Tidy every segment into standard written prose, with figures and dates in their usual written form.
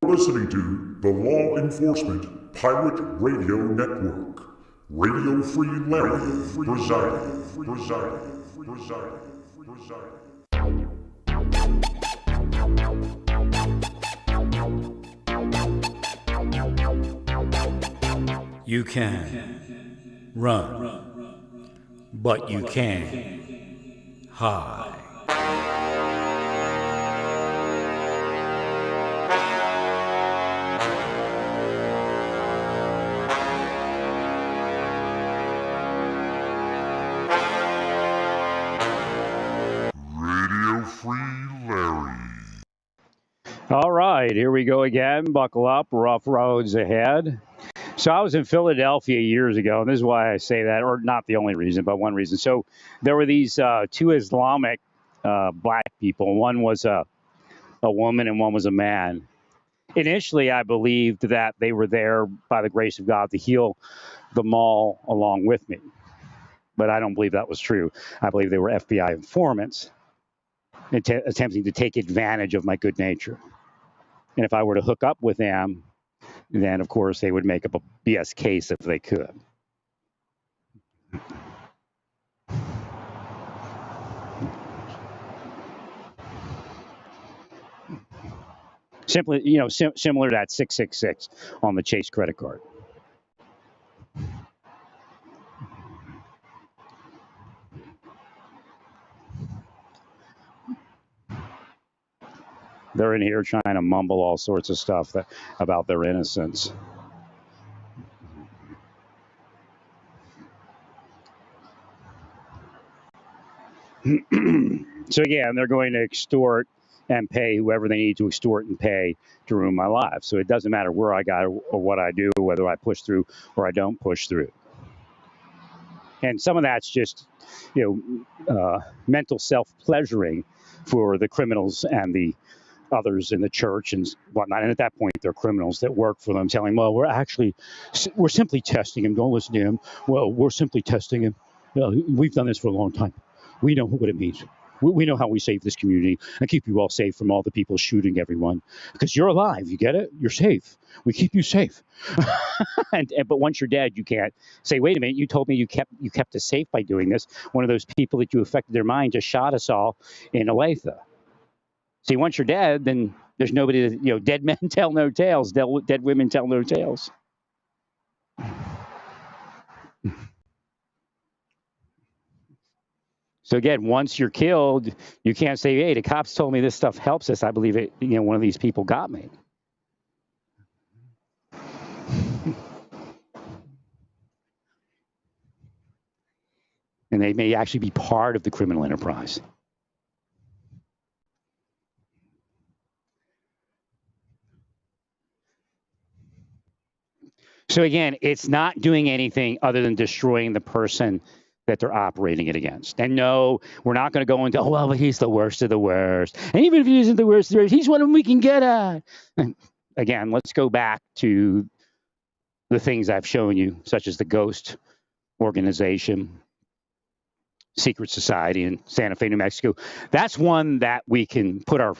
Listening to the Law Enforcement Pirate Radio Network. Radio Free Larry presiding. You can run, but you can't hide. Radio Free Larry. All right, here we go again. Buckle up, rough roads ahead. So I was in Philadelphia years ago, and this is why I say that, or not the only reason, but one reason. So there were these two Islamic black people. One was a woman and one was a man. Initially, I believed that they were there by the grace of God to heal them all along with me. But I don't believe that was true. I believe they were FBI informants attempting to take advantage of my good nature. And if I were to hook up with them, then, of course, they would make up a BS case if they could. Simply, similar to that 666 on the Chase credit card. They're in here trying to mumble all sorts of stuff about their innocence. So again, they're going to extort and pay whoever they need to extort and pay to ruin my life. So it doesn't matter where I go or what I do, whether I push through or I don't push through. And some of that's just, mental self-pleasuring for the criminals and the others in the church and whatnot. And at that point, they're criminals that work for them, telling, well, we're simply testing him. Don't listen to him. Well, we're simply testing him. We've done this for a long time. We know what it means. We know how we save this community and keep you all safe from all the people shooting everyone. Because you're alive, you get it? You're safe. We keep you safe. But once you're dead, you can't say, wait a minute, you told me you kept us safe by doing this. One of those people that you affected their mind just shot us all in Olathe. See, once you're dead, then there's nobody to, dead men tell no tales, dead women tell no tales. So again, once you're killed, you can't say, hey, the cops told me this stuff helps us. I believe it, one of these people got me. And they may actually be part of the criminal enterprise. So again, it's not doing anything other than destroying the person that they're operating it against. And no, we're not going to go into, but he's the worst of the worst. And even if he isn't the worst of the worst, he's one of them we can get at. And again, let's go back to the things I've shown you, such as the Ghost organization, secret society in Santa Fe, New Mexico. That's one that we can put our,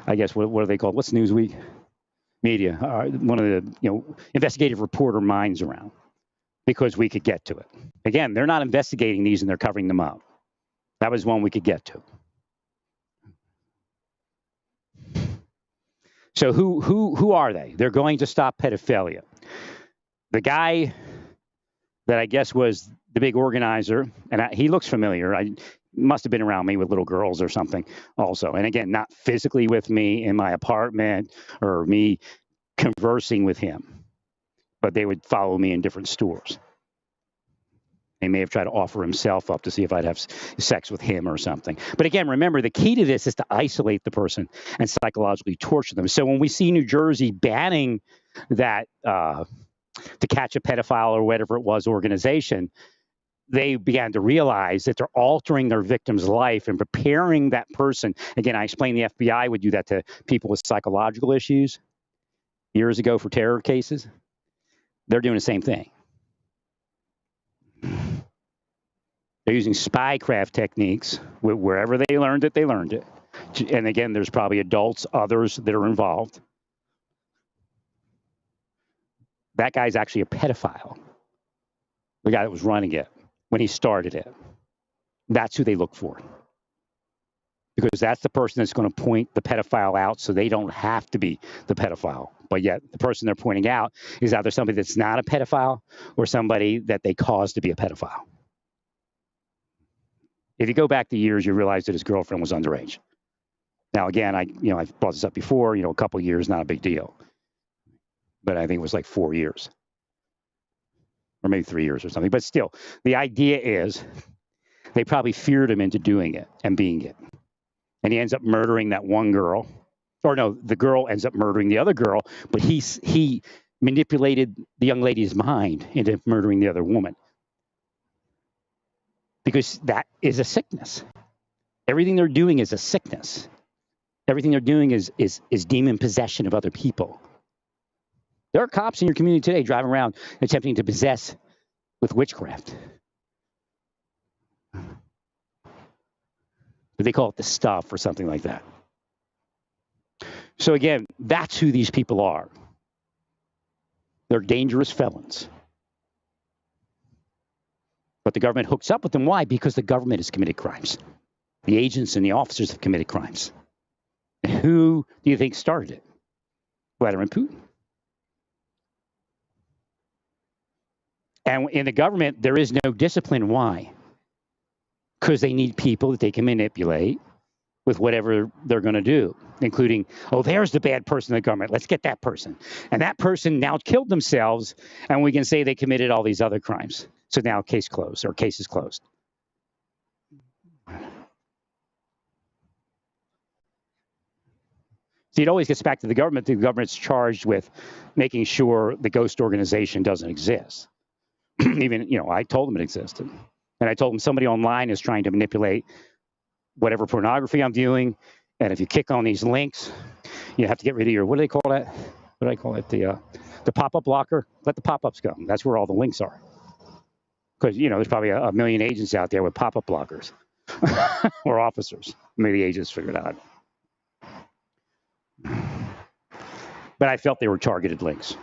I guess, what are they called? What's Newsweek? Media, one of the investigative reporter minds around, because we could get to it. Again, they're not investigating these and they're covering them up. That was one we could get to. So who are they? They're going to stop pedophilia. The guy that I guess was the big organizer, and he looks familiar. I must have been around me with little girls or something also. And again, not physically with me in my apartment or me conversing with him, but they would follow me in different stores. He may have tried to offer himself up to see if I'd have sex with him or something. But again, remember, the key to this is to isolate the person and psychologically torture them. So when we see New Jersey banning that To Catch a Pedophile or whatever it was organization, they began to realize that they're altering their victim's life and preparing that person. Again, I explained the FBI would do that to people with psychological issues years ago for terror cases. They're doing the same thing. They're using spycraft techniques wherever they learned it, And again, there's probably adults, others that are involved. That guy's actually a pedophile. The guy that was running it when he started it. That's who they look for. Because that's the person that's going to point the pedophile out so they don't have to be the pedophile. But yet the person they're pointing out is either somebody that's not a pedophile or somebody that they caused to be a pedophile. If you go back the years, you realize that his girlfriend was underage. Now, again, I've brought this up before, a couple of years, not a big deal. But I think it was like 4 years. Or maybe 3 years or something. But still, the idea is they probably feared him into doing it and being it. And he ends up murdering that one girl. Or no, the girl ends up murdering the other girl, but he manipulated the young lady's mind into murdering the other woman. Because that is a sickness. Everything they're doing is a sickness. Everything they're doing is demon possession of other people. There are cops in your community today driving around attempting to possess with witchcraft. But they call it the stuff or something like that. So again, that's who these people are. They're dangerous felons. But the government hooks up with them. Why? Because the government has committed crimes. The agents and the officers have committed crimes. And who do you think started it? Vladimir Putin. And in the government, there is no discipline. Why? Because they need people that they can manipulate with whatever they're going to do, including, there's the bad person in the government. Let's get that person. And that person now killed themselves, and we can say they committed all these other crimes. So now case closed, or case is closed. See, it always gets back to the government. The government's charged with making sure the ghost organization doesn't exist. Even, I told them it existed. And I told them somebody online is trying to manipulate whatever pornography I'm viewing. And if you click on these links, you have to get rid of your, what do they call that? What do I call it? The pop-up blocker. Let the pop-ups go. That's where all the links are. Because, there's probably a million agents out there with pop-up blockers. Or officers. Maybe the agents figured it out. But I felt they were targeted links.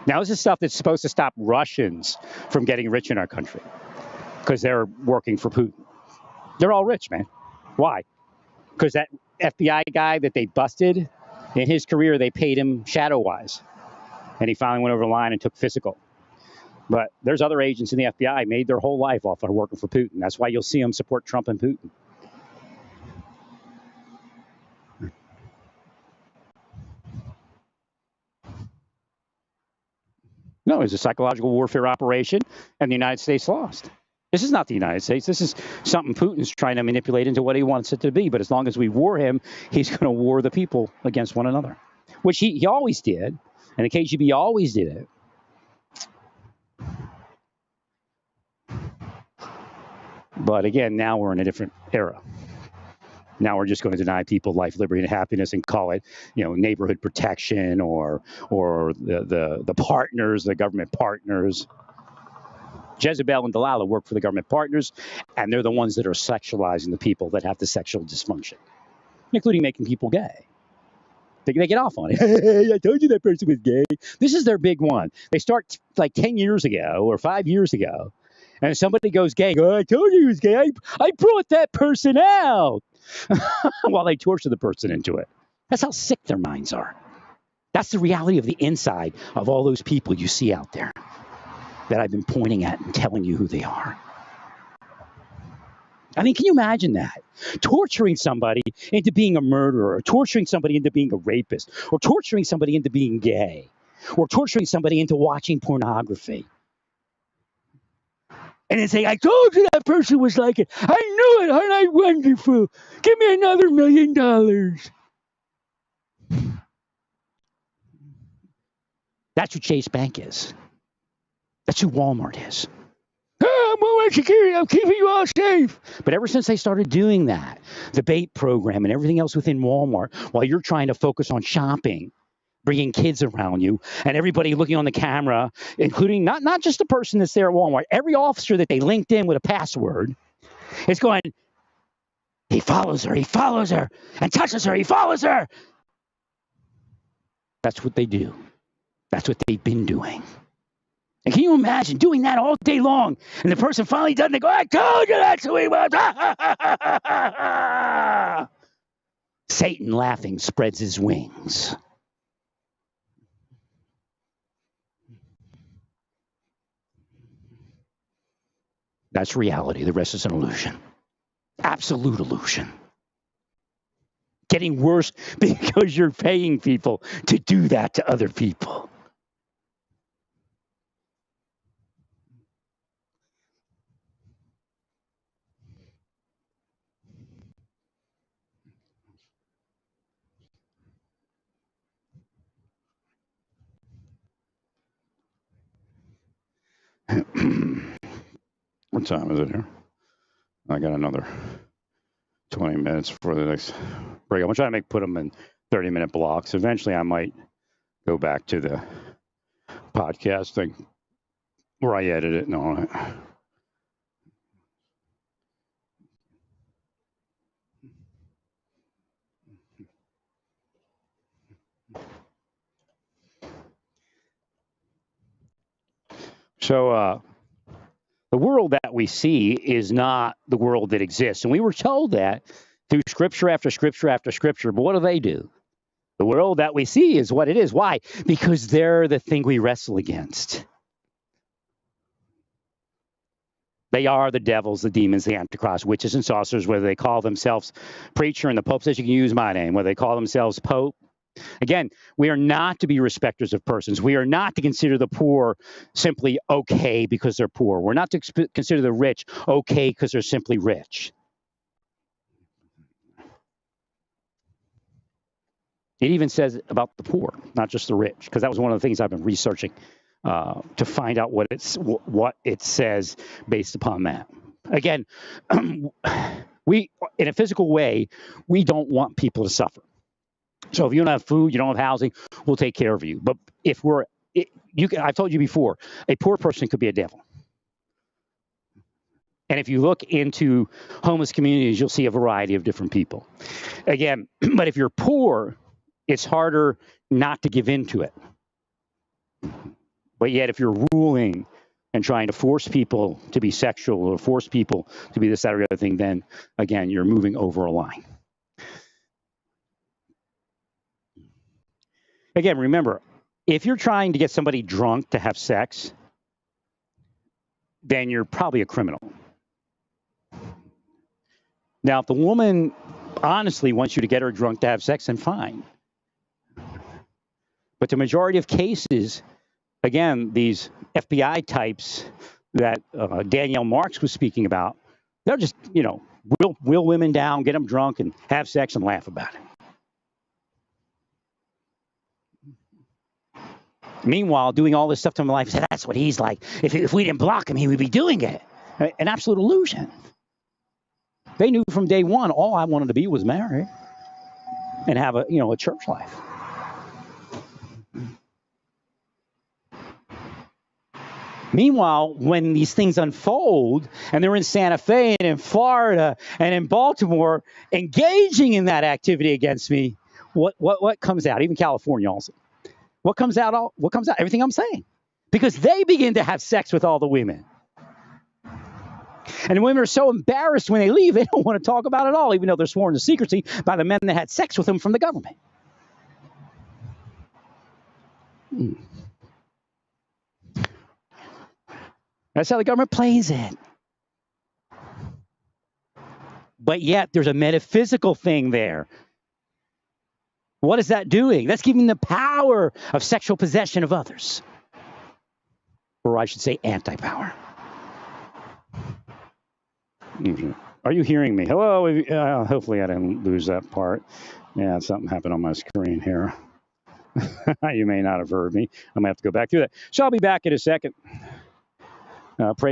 Now, this is stuff that's supposed to stop Russians from getting rich in our country because they're working for Putin. They're all rich, man. Why? Because that FBI guy that they busted, in his career, they paid him shadow-wise. And he finally went over the line and took physical. But there's other agents in the FBI made their whole life off of working for Putin. That's why you'll see them support Trump and Putin. No, it was a psychological warfare operation, and the United States lost. This is not the United States. This is something Putin's trying to manipulate into what he wants it to be. But as long as we war him, he's going to war the people against one another, which he always did, and the KGB always did it. But again, now we're in a different era. Now we're just going to deny people life, liberty, and happiness and call it, neighborhood protection or the partners, the government partners. Jezebel and Delilah work for the government partners, and they're the ones that are sexualizing the people that have the sexual dysfunction, including making people gay. They get off on it. Hey, I told you that person was gay. This is their big one. They start like 10 years ago or 5 years ago, and if somebody goes gay, I told you he was gay. I brought that person out. While they torture the person into it. That's how sick their minds are. That's the reality of the inside of all those people you see out there that I've been pointing at and telling you who they are. I mean, can you imagine that? Torturing somebody into being a murderer, or torturing somebody into being a rapist, or torturing somebody into being gay, or torturing somebody into watching pornography. And then say, I told you that person was like it. I knew it. Aren't I wonderful? Give me another $1 million. That's who Chase Bank is. That's who Walmart is. I'm Walmart security. I'm keeping you all safe. But ever since they started doing that, the bait program and everything else within Walmart, while you're trying to focus on shopping, bringing kids around you, and everybody looking on the camera, including not just the person that's there at Walmart, every officer that they linked in with a password is going, he follows her, and touches her, he follows her. That's what they do. That's what they've been doing. And can you imagine doing that all day long? And the person finally does, and they go, I told you that's who he was. Satan, laughing, spreads his wings. That's reality. The rest is an illusion. Absolute illusion. Getting worse because you're paying people to do that to other people. What time is it here? I got another 20 minutes for the next break. I'm going to try to put them in 30-minute blocks. Eventually, I might go back to the podcast thing where I edit it and all that. So, the world that we see is not the world that exists. And we were told that through scripture after scripture after scripture. But what do? The world that we see is what it is. Why? Because they're the thing we wrestle against. They are the devils, the demons, the antichrist, witches and sorcerers, whether they call themselves preacher, and the Pope says you can use my name, whether they call themselves Pope. Again, we are not to be respecters of persons. We are not to consider the poor simply okay because they're poor. We're not to consider the rich okay because they're simply rich. It even says about the poor, not just the rich, because that was one of the things I've been researching to find out what it says based upon that. Again, we, in a physical way, we don't want people to suffer. So if you don't have food, you don't have housing, we'll take care of you. But if I've told you before, a poor person could be a devil. And if you look into homeless communities, you'll see a variety of different people. Again, but if you're poor, it's harder not to give in to it. But yet, if you're ruling and trying to force people to be sexual or force people to be this, that, or the other thing, then, again, you're moving over a line. Again, remember, if you're trying to get somebody drunk to have sex, then you're probably a criminal. Now, if the woman honestly wants you to get her drunk to have sex, then fine. But the majority of cases, again, these FBI types that Danielle Marks was speaking about, they're just, will women down, get them drunk, and have sex and laugh about it. Meanwhile, doing all this stuff to my life, that's what he's like. If we didn't block him, he would be doing it. An absolute illusion. They knew from day one all I wanted to be was married and have a church life. Meanwhile, when these things unfold and they're in Santa Fe and in Florida and in Baltimore engaging in that activity against me, what comes out? Even California also. What comes out? Everything I'm saying. Because they begin to have sex with all the women. And the women are so embarrassed when they leave, they don't want to talk about it all, even though they're sworn to secrecy by the men that had sex with them from the government. That's how the government plays it. But yet, there's a metaphysical thing there. What is that doing? That's giving the power of sexual possession of others. Or I should say anti-power. Are you hearing me? Hello? Hopefully I didn't lose that part. Yeah, something happened on my screen here. You may not have heard me. I'm going to have to go back through that. So I'll be back in a second. Praise